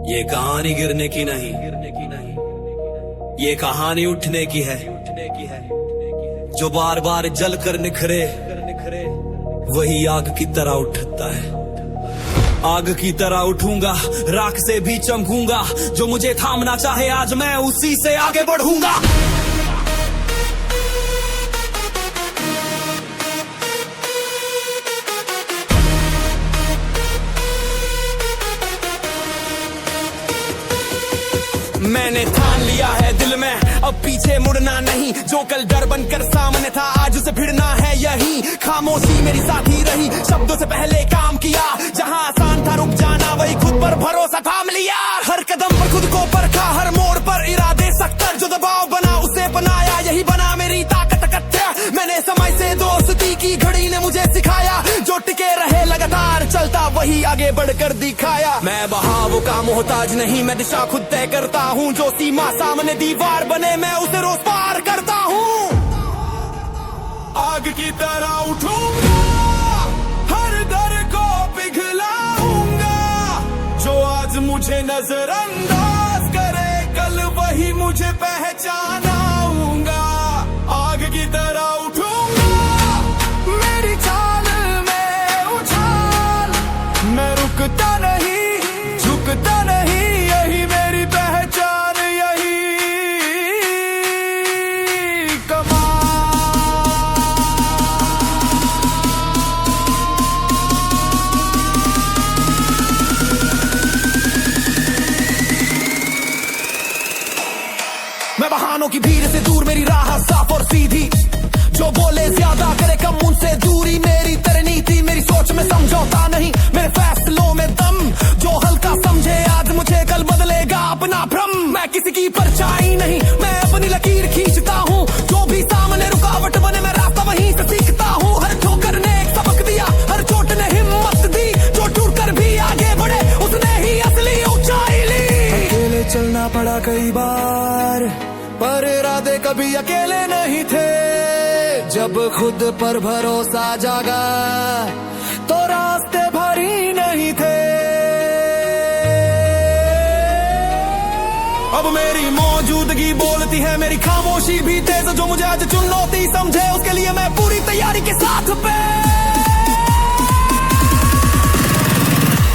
ये कहानी गिरने की नहीं, ये कहानी उठने की है। जो बार बार जल कर निखरे वही आग की तरह उठता है। आग की तरह उठूंगा, राख से भी चमकूंगा। जो मुझे थामना चाहे आज मैं उसी से आगे बढ़ूंगा। मैंने ठान लिया है दिल में अब पीछे मुड़ना नहीं। जो कल डर बनकर सामने था आज उसे भिड़ना है यही। खामोशी मेरी साथी रही, शब्दों से पहले काम किया। जहां आसान था रुक जाना वही खुद पर भरोसा थाम लिया। हर कदम पर खुद को परखा, हर मोड़ पर इरादे सख्त। जो दबाव बना उसे बनाया, यही बना मेरी ताकत कथ्य। मैंने समय से दोस्ती की घड़ी ने मुझे सिखाया। जो टिके रहे लगातार चलता वही आगे बढ़कर दिखाया। मैं बहाव का मोहताज नहीं, मैं दिशा खुद तय करता हूँ। जो सीमा सामने दीवार बने मैं उसे रोज पार करता हूँ। आग की तरह उठूंगा, हर डर को पिघलाऊंगा। जो आज मुझे नजरअंदाज करे कल वही मुझे पहचानाऊंगा। आग की तरह उठूंगा, मेरी चाल में उछाल। मैं रुकता नहीं, झुकता नहीं, यही मेरी पहचान, यही कमाल। मैं बहानों की भीड़ से दूर, मेरी राह साफ और सीधी। जो बोले ज्यादा करे कम, उनसे दूरी मेरी तरनीति। मेरी सोच में समझौता नहीं, मेरे फैसलों में दम। जो हल्का समझे आज मुझे कल बदलेगा अपना भ्रम। मैं किसी की परछाई नहीं, मैं अपनी लकीर खींचता हूँ। जो भी सामने रुकावट बने मैं रास्ता वहीं से सीखता हूँ। हर ठोकर ने एक सबक दिया, हर चोट ने हिम्मत दी। जो टूट कर भी आगे बढ़े उसने ही असली ऊंचाई ली। अकेले चलना पड़ा कई बार, पर इरादे कभी अकेले नहीं थे। जब खुद पर भरोसा जागा तो रास्ते भारी नहीं थे। अब मेरी मौजूदगी बोलती है, मेरी खामोशी भी तेज। जो मुझे आज चुनौती समझे उसके लिए मैं पूरी तैयारी के साथ पे।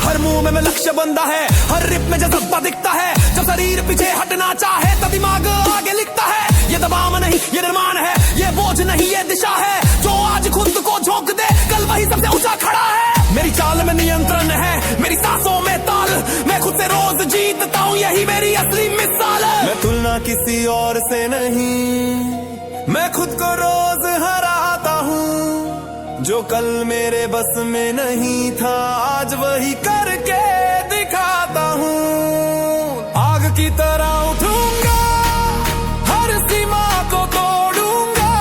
हर मुंह में लक्ष्य बंदा है, हर रिप में जज्बा दिखता है। जब शरीर पीछे हटना चाहे तो दिमाग आगे लिखता है। ये दबाव नहीं ये निर्माण है, ये बोझ नहीं ये दिशा है। जो आज खुद को झोंक दे कल वही सबसे ऊंचा खड़ा है। मेरी चाल में नियंत्रण है, मेरी सांसों में ताल। मैं खुद से रोज जीतता हूँ, यही मेरी असली मिसाल है। मैं तुलना किसी और से नहीं, मैं खुद को रोज हराता हूँ। जो कल मेरे बस में नहीं था आज वही करके दिखाता हूँ। आग की तरह उठूंगा, हर सीमा को तोड़ूंगा।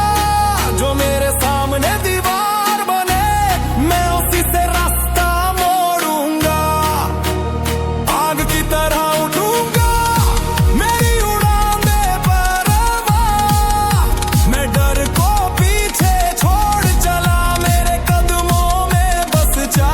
जो मेरे सामने दीवार बने मैं उसी से रास्ता मोड़ूंगा। आग की तरह उठूंगा, मेरी उड़ान बेपरवाह। मैं डर को पीछे छोड़ चला, मेरे कदमों में बस जा।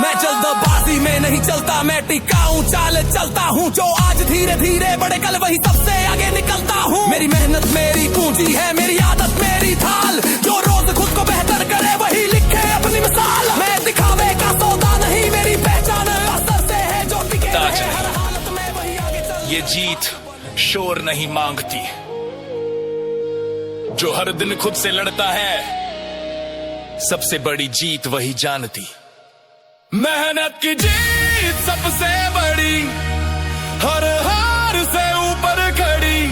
मैं जल्दबाजी में नहीं चलता, मैं टिकाऊ चाल चलता हूँ। जो आज धीरे धीरे बढ़े कल वही सबसे आगे निकलता हूँ। मेरी मेहनत मेरी पूंजी है, मेरी आदत मेरी थाल। जो रोज खुद को बेहतर करे वही लिखे अपनी मिसाल। मैं दिखावे का सौदा नहीं, मेरी पहचान असर से है। जो टिके रहे हर हालत में वही आगे चल। ये जीत शोर नहीं मांगती, जो हर दिन खुद से लड़ता है सबसे बड़ी जीत वही जानती। मेहनत की जीत सबसे बड़ी, हर हार से ऊपर खड़ी।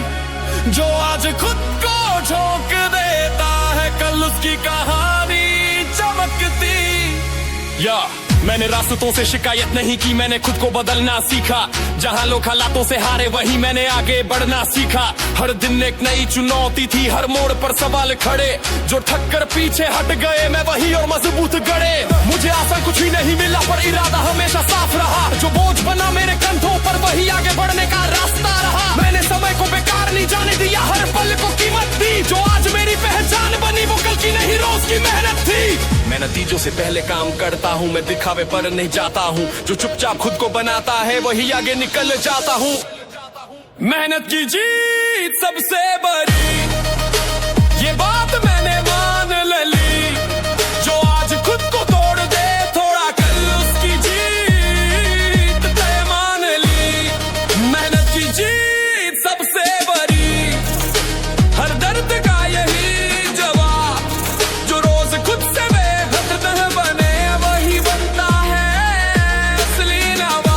जो आज खुद को झोंक देता है कल उसकी कहानी चमकती। या मैंने रास्तों से शिकायत नहीं की, मैंने खुद को बदलना सीखा। जहां लोग हालातों से हारे वही मैंने आगे बढ़ना सीखा। हर दिन एक नई चुनौती थी, हर मोड़ पर सवाल खड़े। जो ठक्कर पीछे हट गए मैं वही और मजबूत गड़े। मुझे आसान कुछ ही नहीं मिला पर इरादा हमेशा साफ रहा। जो बोझ बना मेरे कंधों पर वही आगे बढ़ने का रास्ता रहा। मैंने समय को बेकार नहीं जाने दिया, हर पल को कीमत दी। जो आज मेरी पहचान बनी वो कल की नहीं रोज की मेहनत थी। मैं नतीजों से पहले काम करता हूँ, मैं दिखावे पर नहीं जाता हूँ। जो चुपचाप खुद को बनाता है वही आगे निकल जाता हूँ। मेहनत की जीत सबसे बड़ी, ये बात मैंने मान ली। जो आज खुद को तोड़ दे थोड़ा कल उसकी जीत तय मान ली। मेहनत की जीत सबसे बड़ी, हर दर्द का यही जवाब। जो रोज खुद से बेहद न बने वही बनता है असली नवाब।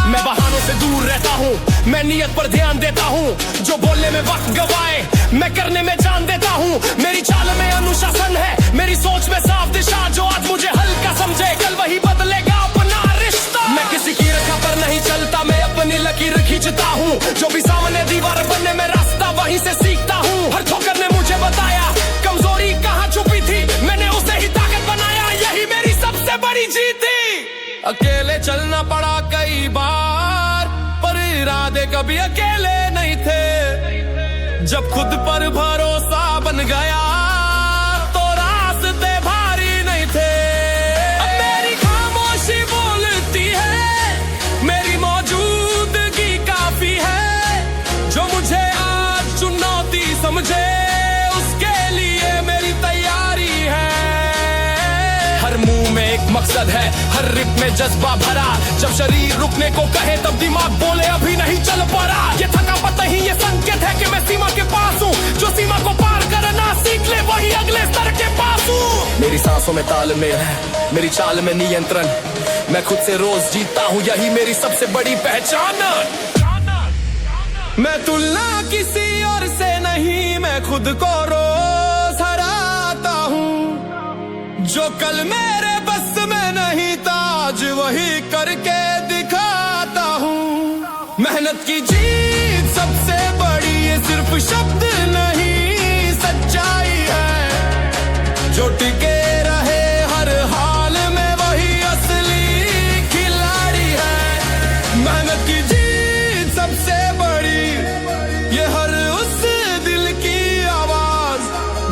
मैं बहानों से दूर रहता हूँ, मैं नियत पर ध्यान देता हूँ। जो बोलने में वक्त गवाए मैं करने में जान देता हूँ। मेरी चाल में अनुशासन है, मेरी सोच में साफ दिशा। जो आज मुझे हल्का समझे कल वही बदलेगा अपना रिश्ता। मैं किसी की रेखा पर नहीं चलता, मैं अपनी लकीर खींचता हूँ। जो भी सामने दीवार बनने में रास्ता वहीं से सीखता हूँ। हर ठोकर ने मुझे बताया कमजोरी कहाँ छुपी थी, मैंने उसे ही ताकत बनाया। यही मेरी सबसे बड़ी जीत थी। अकेले चलना पड़ा कई बार, पर इरादे कभी अकेले नहीं थे। जब खुद पर भरोसा बन गया तो रास्ते भारी नहीं थे। अब मेरी खामोशी बोलती है, मेरी मौजूदगी काफी है। जो मुझे आज चुनौती समझे उसके लिए मेरी तैयारी है। हर मुंह में एक मकसद है, हर रिप में जज्बा भरा। जब शरीर रुकने को कहे तब दिमाग बोले अभी नहीं चल पा रहा। ये थकावट नहीं ये संकेत है कि मैं सीमा के पास हूँ। जो सीमा को पार करना सीख ले वही अगले स्तर के पास हूँ। मेरी सांसों में तालमेल है, मेरी चाल में नियंत्रण। मैं खुद से रोज जीतता हूँ, यही मेरी सबसे बड़ी पहचान। मैं तुलना किसी और से नहीं, मैं खुद को रोज हराता हूँ। जो कल मेरे बस में नहीं था आज वही करके दिखाता हूँ। मेहनत की जीत सबसे बड़ी, ये सिर्फ शब्द नहीं सच्चाई है। जो टिके रहे हर हाल में वही असली खिलाड़ी है। मेहनत की जीत सबसे बड़ी, ये हर उस दिल की आवाज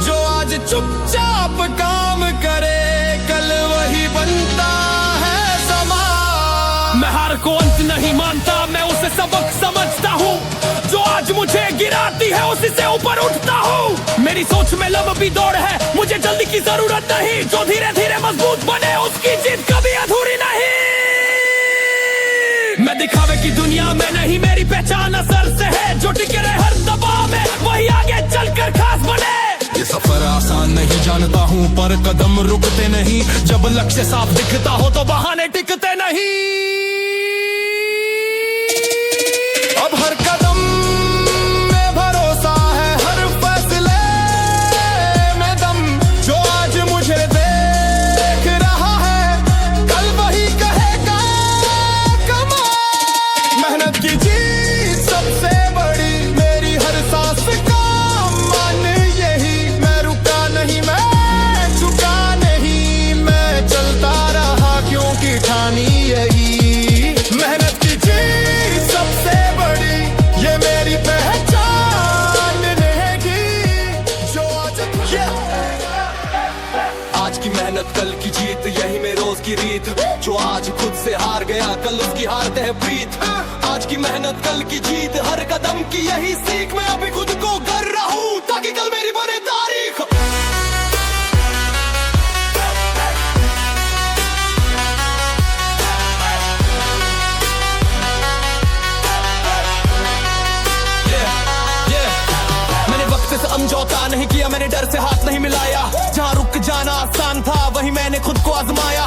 जो आज चुपचाप काम करे कल वही बनता है समाज। मैं हार को अंत नहीं मानता, मैं उसे सबक समझता हूँ। जो आज मुझे गिराती है उसी से ऊपर उठता हूँ। मेरी सोच में लंबी दौड़ है, मुझे जल्दी की जरूरत नहीं। जो धीरे धीरे मजबूत बने उसकी जीत कभी अधूरी नहीं। मैं दिखावे की दुनिया में नहीं, मेरी पहचान असर से है। जो टिके रहे हर दबाव में वही आगे चलकर खास बने। ये सफर आसान नहीं जानता हूँ, पर कदम रुकते नहीं। जब लक्ष्य साफ दिखता हो तो बहाने टिकते नहीं। अब हर कदम में भरोसा है, हर फैसले में दम। जो आज मुझे देख रहा है कल वही कहेगा कमाल। मेहनत की जीत सबसे बड़ी, मेरी हर सांस का मान यही। मैं रुका नहीं, मैं झुका नहीं, मैं चलता रहा क्योंकि ठानी यही। मेहनत की जीत सबसे बड़ी, ये मेरी पहचान रहेगी। जो आज की मेहनत कल की जीत, यही मेरी रोज की रीत। जो आज खुद से हार गया कल उसकी हारते है प्रीत। आज की मेहनत कल की जीत, हर कदम की यही सीख। मैं अभी खुद को कर रहा हूँ ताकि कल मेरी बने तारीख। समझौता नहीं किया मैंने, डर से हाथ नहीं मिलाया। जहाँ रुक जाना आसान था वही मैंने खुद को आजमाया।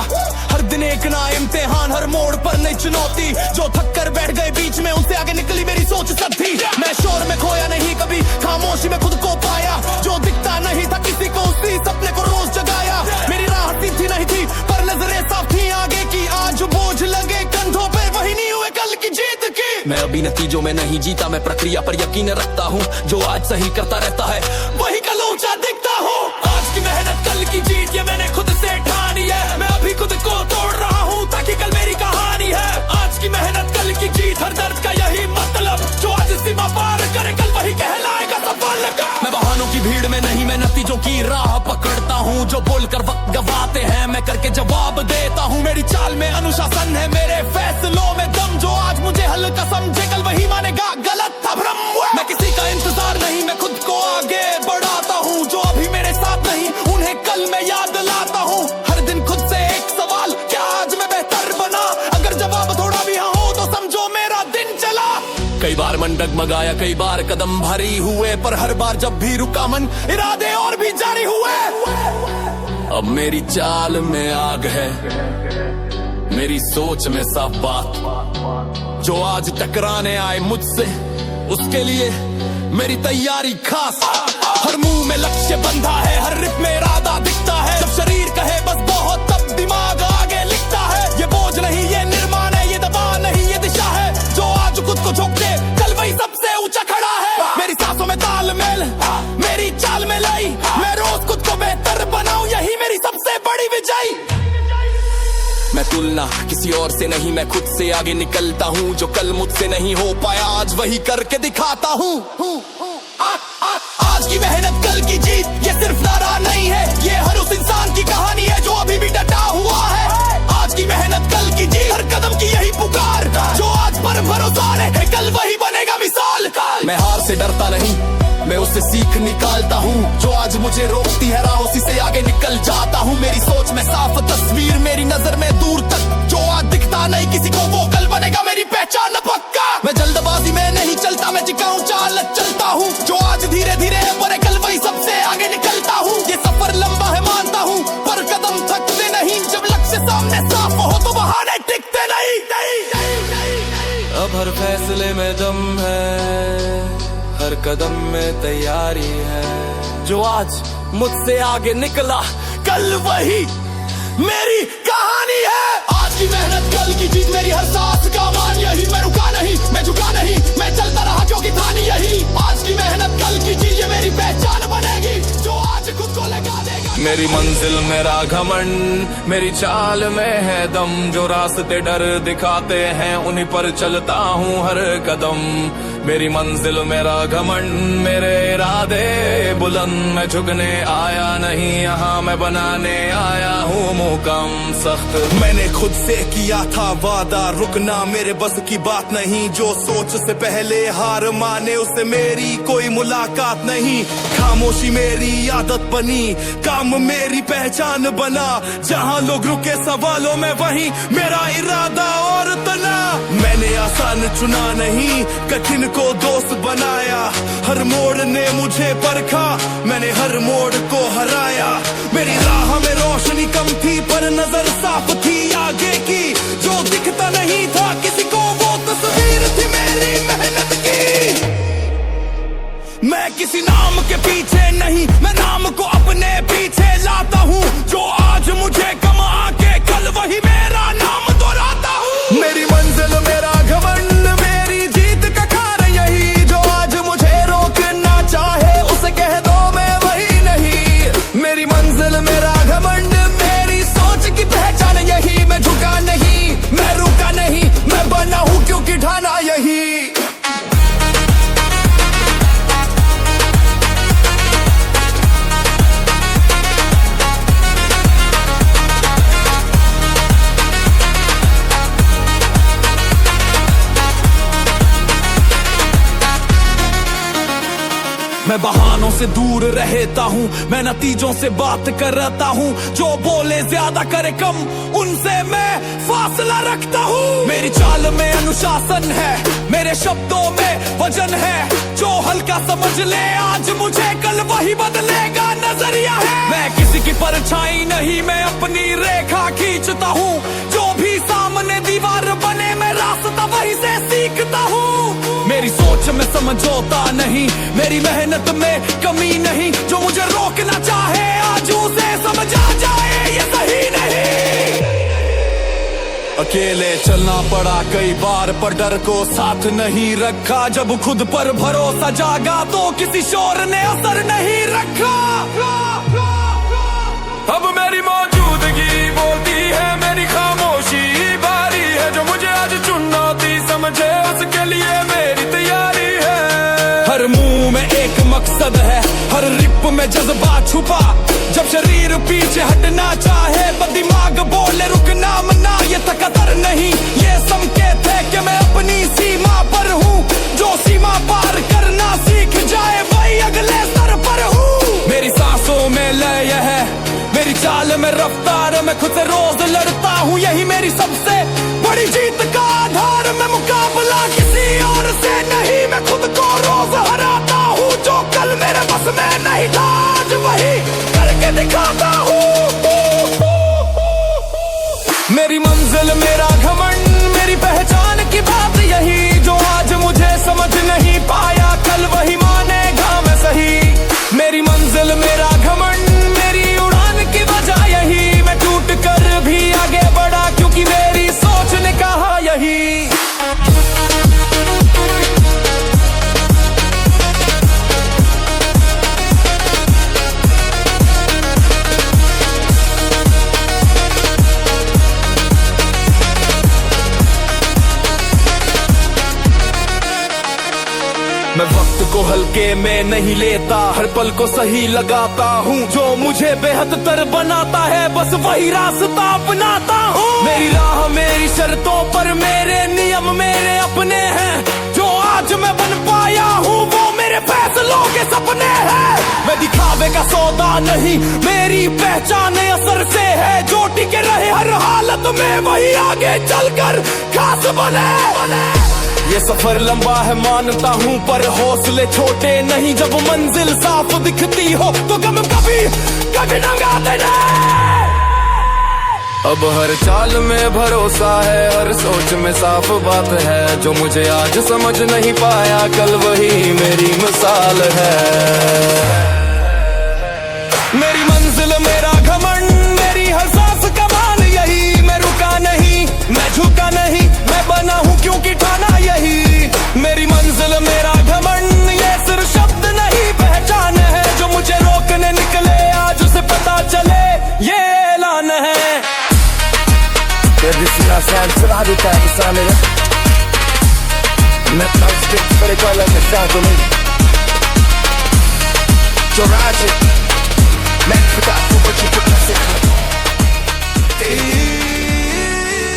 हर दिन एक ना इम्तिहान, हर मोड़ पर नई चुनौती। जो थक कर बैठ गए बीच में उनसे आगे निकली मेरी सोच सब थी। मैं शोर में खोया नहीं कभी, खामोशी में खुद को पाया। जो दिखता नहीं था किसी को उसी सपने को रोज जगाया। मेरी राह सीधी नहीं थी पर नजरें साफ थी आगे की। आज बोझ लगे कंधों पे वही नहीं हुए कल की जीत की। मैं अभी नतीजों में नहीं जीता, मैं प्रक्रिया पर यकीन रखता हूँ। जो आज सही करता रहता है वही कल ऊंचा दिखता हूँ। आज की मेहनत कल की जीत, ये मैंने खुद से ठानी है। मैं अभी खुद को तोड़ रहा हूँ ताकि कल मेरी कहानी है। आज की मेहनत कल की जीत, हर दर्द का यही मतलब। जो आज सीमा पार करे कल वही कहलाएगा सफल। मैं बहानों की भीड़ में नहीं, मैं नतीजों की राह जो बोलकर वक्त गवाते हैं मैं करके जवाब देता हूँ। मेरी चाल में अनुशासन है, मेरे फैसलों में दम। जो आज मुझे हल्का समझे कल वही मानेगा गलत था भ्रम। मैं किसी का इंतजार नहीं, मैं खुद को आगे बढ़ाता हूँ। जो अभी मेरे साथ नहीं उन्हें कल मैं याद लाता हूँ। हर दिन खुद से एक सवाल, क्या आज मैं बेहतर बना? अगर जवाब थोड़ा भी हाँ हो तो समझो मेरा दिन चला। कई बार मन डगमगाया, कई बार कदम भारी हुए, पर हर बार जब भी रुका मन इरादे और भी जारी हुए। अब मेरी चाल में आग है, मेरी सोच में साफ बात। जो आज टकराने आए मुझसे उसके लिए मेरी तैयारी खास। हर मुंह में लक्ष्य बंधा है, हर रिप में इरादा दिखता है। जब शरीर कहे बस बहुत तब दिमाग आगे लिखता है। ये बोझ नहीं ये निर्माण है, ये दबाव नहीं ये दिशा है। जो आज खुद को झोंक दे कल वही सबसे ऊंचा खड़ा है। मेरी सांसों में तालमेल, मेरी चाल में लई। मैं रोज खुद को बेहतर बनाऊं, यही मेरी सबसे बड़ी विजय। मैं तुलना किसी और से नहीं, मैं खुद से आगे निकलता हूँ। जो कल मुझसे नहीं हो पाया आज वही करके दिखाता हूँ। आज की मेहनत कल की जीत, ये सिर्फ नारा नहीं है, ये हर उस इंसान की कहानी है जो अभी भी डटा हुआ है। आज की मेहनत कल की जीत, हर कदम की यही पुकार। जो आज पर भरोसा है कल वही बनेगा मिसाल। मैं हार से डरता नहीं, मैं उससे सीख निकालता हूँ। जो आज मुझे रोकती है राह उसी से आगे निकल जाता हूँ। मेरी सोच में साफ तस्वीर, मेरी नजर में दूर तक। जो आज दिखता नहीं किसी को वो कल बनेगा मेरी पहचान पक्का। मैं जल्दबाजी में नहीं चलता, मैं टिकाऊ चाल चलता हूँ। जो आज धीरे धीरे बढ़े कल वही सबसे आगे निकलता हूँ। ये सफर लंबा है मानता हूँ, पर कदम थकते नहीं। जब लक्ष्य सामने साफ हो तो बहाने टिकते नहीं। अब हर फैसले में दम है, हर कदम में तैयारी है। जो आज मुझसे आगे निकला कल वही मेरी कहानी है। आज की मेहनत कल की जीत, मेरी हर सांस का मान यही। मैं रुका नहीं, मैं झुका नहीं, मैं चलता रहा क्योंकि था नहीं यही। आज की मेहनत कल की जीत, ये मेरी पहचान बनेगी। जो आज खुद को लगा देगा। मेरी मंजिल मेरा घमंड, मेरी चाल में है दम। जो रास्ते डर दिखाते हैं उन्हीं पर चलता हूँ हर कदम। मेरी मंजिल मेरा घमंड, मेरे इरादे बुलंद। मैं झुकने आया नहीं यहाँ, मैं बनाने आया हूँ मुकाम सख्त। मैंने खुद से किया था वादा, रुकना मेरे बस की बात नहीं। जो सोच से पहले हार माने उससे मेरी कोई मुलाकात नहीं। खामोशी मेरी आदत बनी, काम मेरी पहचान बना। जहाँ लोग रुके सवालों में वहीं मेरा इरादा और तना। मैंने आसान चुना नहीं, कठिन को दोस्त बनाया। हर मोड़ ने मुझे परखा, मैंने हर मोड़ को हराया। मेरी राह में रोशनी कम थी पर नजर साफ थी आगे की। जो दिखता नहीं था किसी को वो तस्वीर थी मेरी मेहनत की। मैं किसी नाम के पीछे नहीं, मैं नाम को अपने पीछे लाता हूँ। जो आज मुझे कमा के कल वही मेरा नाम दोहराता हूँ। मेरी मंजिल मेरा घमंड, मेरी जीत का कारण यही। जो आज मुझे रोकना चाहे उसे कह दो मैं वही नहीं। मेरी मंजिल मेरा घमंड, मेरी सोच की पहचान यही। मैं झुका नहीं, मैं रुका नहीं, मैं बना हूँ क्योंकि ढाना यही। मैं बहानों से दूर रहता हूँ, मैं नतीजों से बात करता हूँ। जो बोले ज्यादा करे कम, उनसे मैं फासला रखता हूँ। मेरी चाल में अनुशासन है, मेरे शब्दों में वजन है। जो हल्का समझ ले आज मुझे कल वही बदलेगा नजरिया है। मैं किसी की परछाई नहीं, मैं अपनी रेखा खींचता हूँ। जो भी सामने दीवार बने मैं रास्ता वही से सीखता हूँ। मेरी सोच में समझौता नहीं, मेरी मेहनत में कमी नहीं। जो मुझे रोकना चाहे आज उसे समझा जाए ये सही नहीं। अकेले चलना पड़ा कई बार पर डर को साथ नहीं रखा। जब खुद पर भरोसा जागा तो किसी शोर ने असर नहीं रखा। अब मेरी मौजूदगी बोलती है, मेरी खामोशी भारी है। जो मुझे आज चुनौती समझे उसके लिए मेरी तैयारी है। हर मुंह में एक मकसद है, हर रिप में जज्बा छुपा। जब शरीर पीछे पीछे हटना चाहे पर दिमाग बोले रुकना मना, ये तकदर नहीं ये संकेत है कि मैं अपनी सीमा पर हूँ। जो सीमा पार करना सीख जाए वही अगले स्तर पर हूँ। मेरी सांसों में लय है, मेरी चाल में रफ्तार, मैं खुद से रोज लड़ता हूँ, यही मेरी सबसे बड़ी जीत का आधार। मैं मुकाबला किसी और से नहीं, मैं खुद को रोज हराता हूँ। जो कल मेरे बस में नहीं था आज वही करके दिखाता हूँ। मेरी मंजिल मेरा घमंड, मेरी पहचान की बात यही। जो आज मुझे समझ नहीं पाया कल वही मानेगा मैं सही। मेरी मंजिल मेरा घमंड, मेरी उड़ान की वजह यही। मैं टूट कर भी आगे बढ़ा क्योंकि मेरी सोच ने कहा यही। मैं वक्त को हल्के में नहीं लेता, हर पल को सही लगाता हूँ। जो मुझे बेहद तर बनाता है बस वही रास्ता अपनाता हूँ। मेरी राह मेरी शर्तों पर, मेरे नियम मेरे अपने हैं। जो आज मैं बन पाया हूँ वो मेरे फैसलों के सपने हैं। मैं दिखावे का सौदा नहीं, मेरी पहचान असर से है। जो टिके रहे हर हालत में वही आगे चलकर खास बने। ये सफर लंबा है मानता हूँ पर हौसले छोटे नहीं। जब मंजिल साफ दिखती हो तो गम कभी कभी नंगा देना। अब हर चाल में भरोसा है, हर सोच में साफ बात है। जो मुझे आज समझ नहीं पाया कल वही मेरी मिसाल है। मेरी मंजिल मेरा घमंड, मेरी हर सांस का मान यही। मैं रुका नहीं, मैं झुका नहीं, मैं बना हूँ क्योंकि ठाना यही। मेरी मंजिल मेरा घमंड, ये सिर्फ शब्द नहीं पहचान है। जो मुझे रोकने निकले आज उसे पता चले ये ऐलान है।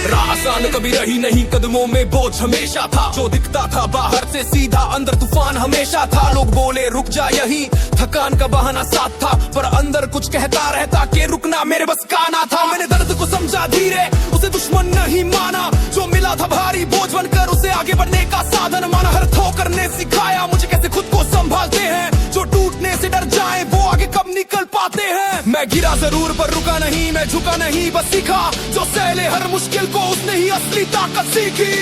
राह आसान कभी रही नहीं, कदमों में बोझ हमेशा था। जो दिखता था बाहर से सीधा, अंदर तूफान हमेशा था। लोग बोले रुक जा यही, थकान का बहाना साथ था, पर अंदर कुछ कहता रहता कि रुकना मेरे बस का ना था। मैंने दर्द को समझा धीरे, उसे दुश्मन नहीं माना। जो मिला था भारी बोझ बनकर, उसे आगे बढ़ने का साधन माना। हर ठोकर ने सिखाया मुझे कैसे खुद को संभालते हैं। जो टूटने से डर जाए वो आगे कब निकल पाते हैं। मैं गिरा जरूर पर रुका नहीं, मैं झुका नहीं बस सीखा। जो सहले हर मुश्किल को उसने ही असली ताकत सीखी।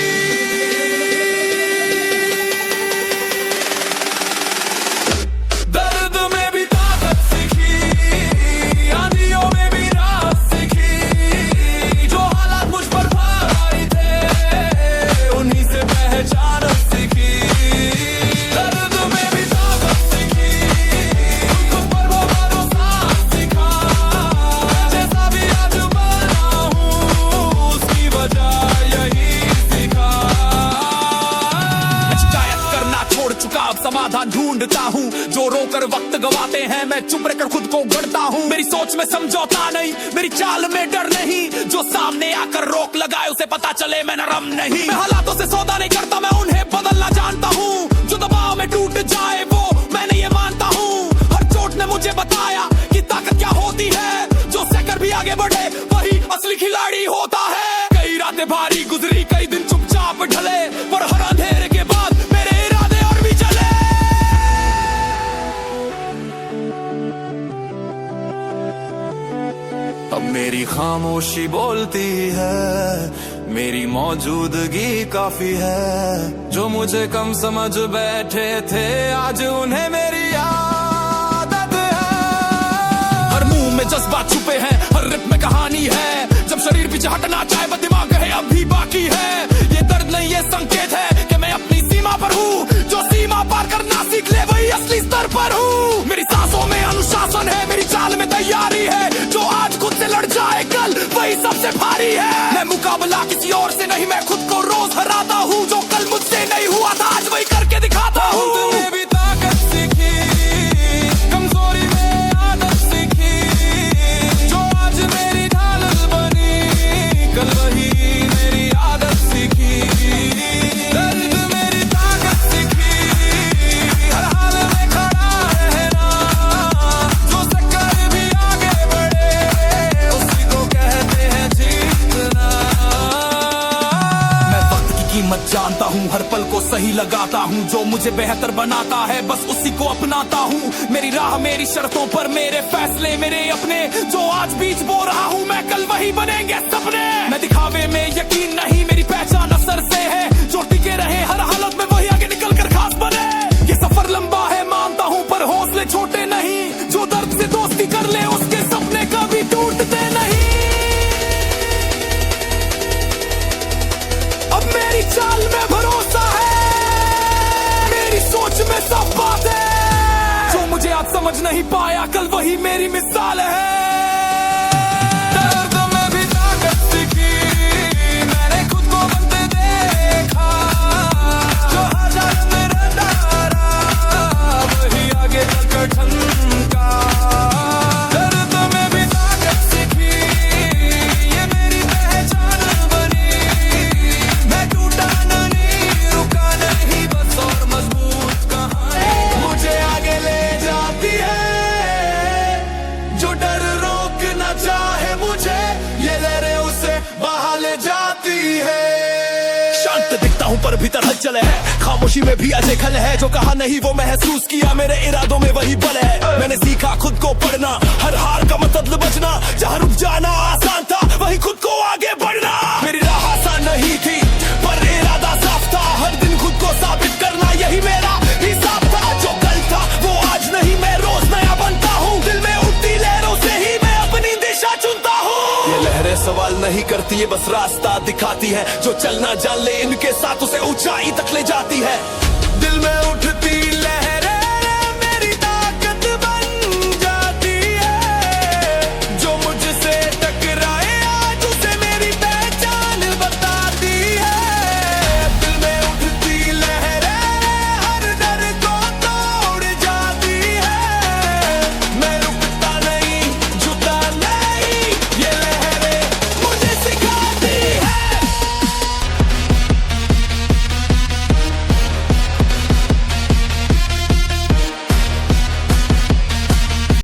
दर्द में भी ताकत सीखी, आंधियों में भी रात सीखी। जो हालात मुझ पर भारी थे, उन्हीं से पहचान सीखी। दर्द में भी ताकत सीखी, खुद पर वो भरोसा सीखा। जैसा भी आज बना हूँ, उसकी वजह यही सीखा। शिकायत करना छोड़ चुका, अब समाधान ढूंढता हूँ। जो रोकर वक्त गवाते हैं, मैं चुप रहकर खुद को गढ़ता हूँ। मेरी सोच में समझौता नहीं, मेरी चाल में डर नहीं। जो सामने आकर रोक लगाए, उसे पता चले मैं नरम नहीं। मैं हालातों से सौदा नहीं करता, मैं उन्हें बदलना जानता हूँ। जो दबाव में टूट जाए वो मैंने ये मानता हूँ। हर चोट ने मुझे बताया कि ताकत क्या होती है। जो सहकर भी आगे बढ़े वही असली खिलाड़ी होता है। कई रातें भारी गुजरी, कई दिन चुपचाप ढले, पर हर अंधेरे के बाद मेरे इरादे और भी चले। अब मेरी खामोशी बोलती है, मेरी मौजूदगी काफी है। जो मुझे कम समझ बैठे थे, आज उन्हें मेरी आदत है। हर मुंह में जज्बात छुपे हैं, हर रिप में कहानी है। जब शरीर पीछे हटना चाहे बस दिमाग कहे अब भी बाकी है। ये दर्द नहीं ये संकेत है कि मैं अपनी सीमा पर हूँ। जो सीमा पार करना सीख ले वही असली स्तर पर हूँ। मेरी सांसों में अनुशासन है, मेरी चाल में तैयारी है। जो आज खुद से लड़ जाए कल वही सबसे भारी है। मैं मुकाबला किसी और से नहीं, मैं खुद को रोज हराता हूँ। जो कल मुझसे नहीं हुआ था आज वही करके दिखाता हूँ। तुमने भी ताकत सीखी, कमजोरी में आदत सीखी। जो जानता हूँ हर पल को सही लगाता हूँ, जो मुझे बेहतर बनाता है बस उसी को अपनाता हूँ। मेरी राह मेरी शर्तों पर, मेरे फैसले मेरे अपने, जो आज बीच बो रहा हूँ मैं कल वही बनेंगे सपने। मैं दिखावे में यकीन नहीं, मेरी पहचान असर से है, जो टिके रहे हर हालत में वही आगे निकल कर खास बने। ये सफर लंबा है मानता हूँ पर हौसले छोटे नहीं, जो दर्द से दोस्ती कर ले उसके सपने कभी टूटते नहीं। अब मेरी चाल में भरोसा है, मेरी सोच में सब बात है, जो मुझे आज समझ नहीं पाया कल वही मेरी मिसाल है। दर्द में भी ताकत सीखी, मैंने खुद को बनते देखा, जो हालात में डरा वही आगे चलकर ठनका। दर्द में भी ताकत सीखी, ये मेरी पहचान बनी, मैं टूटा नहीं रुका नहीं बस और मजबूत कहानी मुझे आगे ले जाती है, जो डर रोक न चाहे मुझे ये लहरें उसे बहा ले जाती है। शांत दिखता हूँ पर भीतर हलचल है, खामोशी में भी अजय खल है, जो कहा नहीं वो महसूस किया, मेरे इरादों में वही बल है। मैंने सीखा खुद को पढ़ना, हर हार का मतलब बचना, जहाँ रुक जाना आसान था वही खुद को आगे बढ़ना। मेरी राह आसान नहीं थी पर इरादा साफ था, हर दिन खुद को साबित करना यही मेरा हिसाब था। जो कल था वो आज नहीं, मैं रोज नया बनता हूँ, दिल में उठती लहरों से ही मैं अपनी दिशा चुनता हूँ। ये लहरें सवाल नहीं करती है बस रास्ता दिखाती है, जो चलना जान ले इनके साथ उसे ऊंचाई तक ले जाती है। दिल में